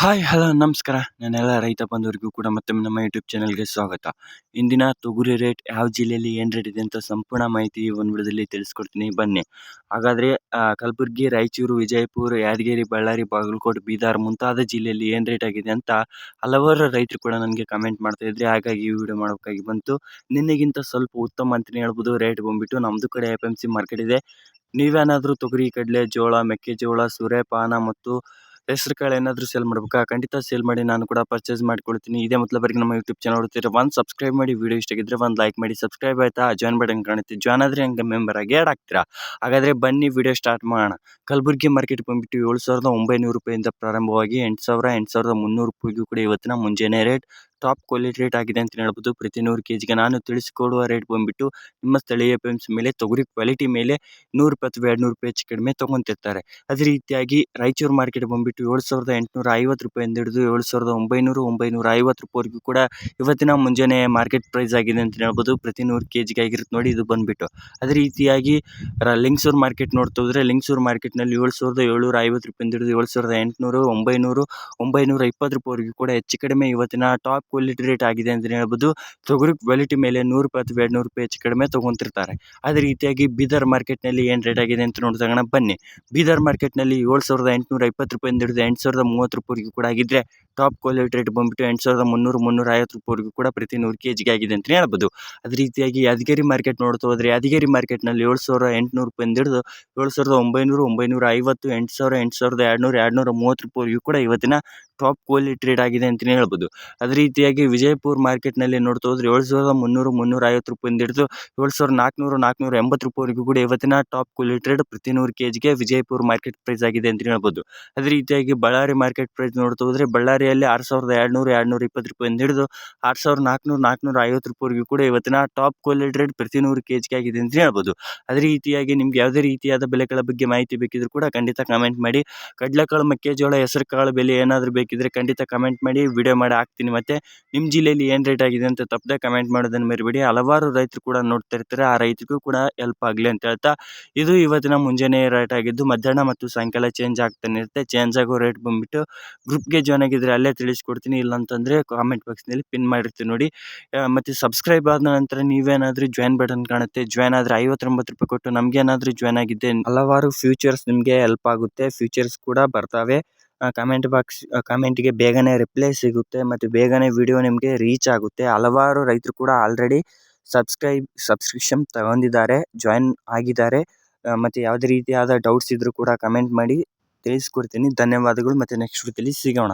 Hi hello ನಮಸ್ಕಾರ. ನನ್ನೆಲ್ಲ ರೈತ ಬಂಧುವರಿಗೂ ಕೂಡ ಮತ್ತೊಮ್ಮೆ ನಮ್ಮ ಯೂಟ್ಯೂಬ್ ಚಾನಲ್ಗೆ ಸ್ವಾಗತ. ಇಂದಿನ ತೊಗರಿ ರೇಟ್ ಯಾವ ಜಿಲ್ಲೆಯಲ್ಲಿ ಏನು ರೇಟ್ ಇದೆ ಅಂತ ಸಂಪೂರ್ಣ ಮಾಹಿತಿ ಈ ಒಂದು ವಿಡಿಯೋದಲ್ಲಿ ತಿಳಿಸ್ಕೊಡ್ತೀನಿ, ಬನ್ನಿ. ಹಾಗಾದರೆ ಕಲಬುರಗಿ, ರಾಯಚೂರು, ವಿಜಯಪುರ, ಯಾದಗಿರಿ, ಬಳ್ಳಾರಿ, ಬಾಗಲಕೋಟೆ, ಬೀದರ್ ಮುಂತಾದ ಜಿಲ್ಲೆಯಲ್ಲಿ ಏನು ರೇಟ್ ಆಗಿದೆ ಅಂತ ಹಲವಾರು ರೈತರು ಕೂಡ ನನಗೆ ಕಮೆಂಟ್ ಮಾಡ್ತಾ ಇದ್ರಿ. ಹಾಗಾಗಿ ಈ ವಿಡಿಯೋ ಮಾಡೋಕ್ಕಾಗಿ ಬಂತು. ನಿನ್ನೆಗಿಂತ ಸ್ವಲ್ಪ ಉತ್ತಮ ಅಂತಲೇ ಹೇಳ್ಬೋದು. ರೇಟ್ ಬಂದುಬಿಟ್ಟು ನಮ್ಮದು ಕಡೆ FMC ಮಾರ್ಕೆಟ್ ಇದೆ. ನೀವೇನಾದರೂ ತೊಗರಿ, ಕಡಲೆ, ಜೋಳ, ಮೆಕ್ಕೆಜೋಳ, ಸೂರ್ಯಪಾನ ಮತ್ತು ಹೆಸರು ಕಾಳು ಏನಾದರೂ ಸೇಲ್ ಮಾಡ್ಬೇಕಾ? ಖಂಡಿತ ಸೇಲ್ ಮಾಡಿ, ನಾನು ಕೂಡ ಪರ್ಚೇಸ್ ಮಾಡ್ಕೊಳ್ತೀನಿ. ಇದೇ ಮೊದಲಬಾರಿಗೆ ನಮ್ಮ ಯೂಟ್ಯೂಬ್ ಚಾನಲ್ ನೋಡ್ತೀರಾ, ಒಂದು ಸಬ್ಸ್ಕ್ರೈಬ್ ಮಾಡಿ, ವಿಡಿಯೋ ಇಷ್ಟ ಆಗಿದ್ರೆ ಒಂದು ಲೈಕ್ ಮಾಡಿ. ಸಬ್ಸ್ಕ್ರೈಬ್ ಆಯ್ತಾ? ಜಾಯ್ನ್ ಬಟನ್ ಕಾಣುತ್ತೆ, ಜಾಯ್ನ್ ಆದರೆ ಹಂಗೆ ಮೆಂಬರ್ ಆಗಿ ಆ್ಯಡ್ ಆಗ್ತೀರಾ. ಹಾಗಾದರೆ ಬನ್ನಿ ವಿಡಿಯೋ ಸ್ಟಾರ್ಟ್ ಮಾಡೋಣ. ಕಲಬುರಗಿ ಮಾರ್ಕೆಟ್ ಬಂದುಬಿಟ್ಟು 7,900 ರೂಪಾಯಿಂದ ಪ್ರಾರಂಭವಾಗಿ 8,000, 8,300 ರೂಪಾಯಿಗೂ ಕೂಡ ಇವತ್ತಿನ ಮುಂಜಾನೆ ರೇಟ್ ಟಾಪ್ ಕ್ವಾಲಿಟಿ ರೇಟ್ ಆಗಿದೆ ಅಂತ ಹೇಳ್ಬೋದು. ಪ್ರತಿ 100 kgಗೆ ನಾನು ತಿಳಿಸಿಕೊಡುವ ರೇಟ್ ಬಂದುಬಿಟ್ಟು ನಿಮ್ಮ ಸ್ಥಳೀಯ FMC ಮೇಲೆ, ತೊಗರಿ ಕ್ವಾಲಿಟಿ ಮೇಲೆ 100 ಅಥವಾ 200 ರೂಪಾಯಿ ಹೆಚ್ಚು ಕಡಿಮೆ ತೊಗೊತಿರ್ತಾರೆ. ಅದೇ ರೀತಿಯಾಗಿ ರಾಯಚೂರು ಮಾರ್ಕೆಟ್ ಬಂದುಬಿಟ್ಟು 7,850 ರೂಪಾಯಿಂದ ಹಿಡಿದು 7,900, 950 ರೂಪಾಯಿವರೆಗೂ ಕೂಡ ಇವತ್ತಿನ ಮುಂಜಾನೆ ಮಾರ್ಕೆಟ್ ಪ್ರೈಸ್ ಆಗಿದೆ ಅಂತ ಹೇಳ್ಬೋದು. ಪ್ರತಿ 100 kgಗೆ ಆಗಿರುತ್ತೆ ನೋಡಿ ಇದು ಬಂದುಬಿಟ್ಟು. ಅದೇ ರೀತಿಯಾಗಿ ಲಿಂಗಸೂರು ಮಾರ್ಕೆಟ್ ನೋಡ್ತಾ ಹೋದರೆ, ಲಿಂಗಸೂರು ಮಾರ್ಕೆಟ್ನಲ್ಲಿ 7,750 ರೂಪಾಯಿಂದ ಹಿಡಿದು 7,800, 900, 920 ರೂಪಾಯಿವರೆಗೂ ಕೂಡ ಹೆಚ್ಚು ಕಡಿಮೆ ಇವತ್ತಿನ ಟಾಪ್ ಕ್ವಾಲಿಟಿ ರೇಟ್ ಆಗಿದೆ ಅಂತ ಹೇಳ್ಬೋದು. ತೊಗರಿ ಕ್ವಾಲಿಟಿ ಮೇಲೆ 100 ಅಥವಾ 200 ರೂಪಾಯಿ ಹೆಚ್ಚು ಕಡಿಮೆ ತೊಗೊತಿರ್ತಾರೆ. ಅದೇ ರೀತಿಯಾಗಿ ಬೀದರ್ ಮಾರ್ಕೆಟ್ನಲ್ಲಿ ಏನು ರೇಟ್ ಆಗಿದೆ ಅಂತ ನೋಡಿದಾಗ ಬನ್ನಿ. ಬೀದರ್ ಮಾರ್ಕೆಟ್ನಲ್ಲಿ 7,820 ರೂಪಾಯಿಂದ ಹಿಡಿದು 8,030 ರೂಪಾಯಿವರೆಗೂ ಕೂಡ ಆಗಿದ್ದರೆ, ಟಾಪ್ ಕ್ವಾಲಿಟಿ ರೇಟ್ ಬಂದುಬಿಟ್ಟು 8,300, 350 ರೂಪಾಯಿವರೆಗೂ ಕೂಡ ಪ್ರತಿ 100 kgಗೆ ಆಗಿದೆ ಅಂತ ಹೇಳ್ಬೋದು. ಅದೇ ರೀತಿಯಾಗಿ ಯಾದಗಿರಿ ಮಾರ್ಕೆಟ್ ನೋಡ್ತಾ ಹೋದರೆ, ಯಾದಗಿರಿ ಮಾರ್ಕೆಟ್ನಲ್ಲಿ 7,800 ರೂಪಾಯಿಂದ ಹಿಡಿದು 7,900, 950, 8,000, 8,200, 230 ರೂಪಾಯಿವರೆಗೂ ಕೂಡ ಇವತ್ತಿನ ಟಾಪ್ ಕ್ವಾಲಿಟಿ ರೇಟ್ ಆಗಿದೆ ಅಂತಲೇ ಹೇಳ್ಬೋದು. ಅದೇ ರೀತಿಯಾಗಿ ವಿಜಯಪುರ ಮಾರ್ಕೆಟ್ನಲ್ಲಿ ನೋಡ್ತಾ ಹೋದರೆ 7,300, 350 ರೂಪಾಯಿಂದ ಹಿಡಿದು 7,400, 480 ರೂಪಾಯಿವರೆಗೂ ಕೂಡ ಇವತ್ತಿನ ಟಾಪ್ ಕ್ವಾಲಿಟಿ ರೇಟ್ ಪ್ರತಿ 100 kgಗೆ ವಿಜಯಪುರ ಮಾರ್ಕೆಟ್ ಪ್ರೈಸ್ ಆಗಿದೆ ಅಂತ ಹೇಳ್ಬೋದು. ಅದೇ ರೀತಿಯಾಗಿ ಬಳ್ಳಾರಿ ಮಾರ್ಕೆಟ್ ಪ್ರೈಸ್ ನೋಡ್ತಾ ಹೋದರೆ, ಬಳ್ಳಾರಿಯಲ್ಲಿ 6,200, 220 ರೂಪಾಯಿಂದ ಹಿಡಿದು 6,400, 450 ರೂಪಾಯಿವರೆಗೂ ಕೂಡ ಇವತ್ತಿನ ಟಾಪ್ ಕ್ವಾಲಿಟಿ ರೇಟ್ ಪ್ರತಿ 100 kgಗೆ ಆಗಿದೆ ಅಂತ ಹೇಳ್ಬೋದು. ಅದೇ ರೀತಿಯಾಗಿ ನಿಮ್ಗೆ ಯಾವುದೇ ರೀತಿಯಾದ ಬೆಲೆಗಳ ಬಗ್ಗೆ ಮಾಹಿತಿ ಬೇಕಿದ್ರೂ ಕೂಡ ಖಂಡಿತ ಕಮೆಂಟ್ ಮಾಡಿ. ಕಡಲೆಕಾಳು, ಮೆಕ್ಕೆಜೋಳ, ಹೆಸರು ಕಾಳು ಬೆಲೆ ಏನಾದರೂ ಬೇಕಿದ್ರೆ ಖಂಡಿತ ಕಮೆಂಟ್ ಮಾಡಿ, ವಿಡಿಯೋ ಮಾಡಿ ಹಾಕ್ತೀನಿ. ಮತ್ತು ನಿಮ್ಮ ಜಿಲ್ಲೆಯಲ್ಲಿ ಏನು ರೇಟ್ ಆಗಿದೆ ಅಂತ ತಪ್ಪದೆ ಕಮೆಂಟ್ ಮಾಡೋದನ್ನು ಮರಿಬೇಡಿ. ಹಲವಾರು ರೈತರು ಕೂಡ ನೋಡ್ತಾ ಇರ್ತಾರೆ, ಆ ರೈತರಿಗೂ ಕೂಡ ಹೆಲ್ಪ್ ಆಗಲಿ ಅಂತ ಹೇಳ್ತಾ, ಇದು ಇವತ್ತಿನ ಮುಂಜಾನೆ ರೇಟ್ ಆಗಿದ್ದು. ಮಧ್ಯಾಹ್ನ ಮತ್ತು ಸಾಯಂಕಾಲ ಚೇಂಜ್ ಆಗ್ತಾನೆ ಇರುತ್ತೆ. ಚೇಂಜ್ ಆಗೋ ರೇಟ್ ಬಂದುಬಿಟ್ಟು ಗ್ರೂಪ್ಗೆ ಜಾಯ್ನ್ ಆಗಿದ್ರೆ ಅಲ್ಲೇ ತಿಳಿಸ್ಕೊಡ್ತೀನಿ, ಇಲ್ಲಾಂತಂದರೆ ಕಾಮೆಂಟ್ ಬಾಕ್ಸ್ನಲ್ಲಿ ಪಿನ್ ಮಾಡಿರ್ತೀನಿ ನೋಡಿ. ಮತ್ತು ಸಬ್ಸ್ಕ್ರೈಬ್ ಆದ ನಂತರ ನೀವೇನಾದರೂ ಜಾಯ್ನ್ ಬಟನ್ ಕಾಣುತ್ತೆ, ಜಾಯ್ನ್ ಆದರೆ 59 ರೂಪಾಯಿ ಕೊಟ್ಟು ನಮಗೇನಾದರೂ ಜಾಯ್ನ್ ಆಗಿದ್ದೆ ಹಲವಾರು ಫ್ಯೂಚರ್ಸ್ ನಿಮಗೆ ಹೆಲ್ಪ್ ಆಗುತ್ತೆ. ಫ್ಯೂಚರ್ಸ್ ಕೂಡ ಬರ್ತವೆ. ಕಾಮೆಂಟ್ಗೆ ಬೇಗನೆ ರಿಪ್ಲೈ ಸಿಗುತ್ತೆ ಮತ್ತು ಬೇಗನೆ ವಿಡಿಯೋ ನಿಮಗೆ ರೀಚ್ ಆಗುತ್ತೆ. ಹಲವಾರು ರೈತರು ಕೂಡ ಆಲ್ರೆಡಿ ಸಬ್ಸ್ಕ್ರಿಪ್ಷನ್ ತಗೊಂಡಿದ್ದಾರೆ, ಜಾಯ್ನ್ ಆಗಿದ್ದಾರೆ. ಮತ್ತು ಯಾವುದೇ ರೀತಿಯಾದ ಡೌಟ್ಸ್ ಇದ್ದರೂ ಕೂಡ ಕಮೆಂಟ್ ಮಾಡಿ ತಿಳಿಸ್ಕೊಡ್ತೀನಿ. ಧನ್ಯವಾದಗಳು, ಮತ್ತು ನೆಕ್ಸ್ಟ್ ವಿಡಿಯೋದಲ್ಲಿ ಸಿಗೋಣ.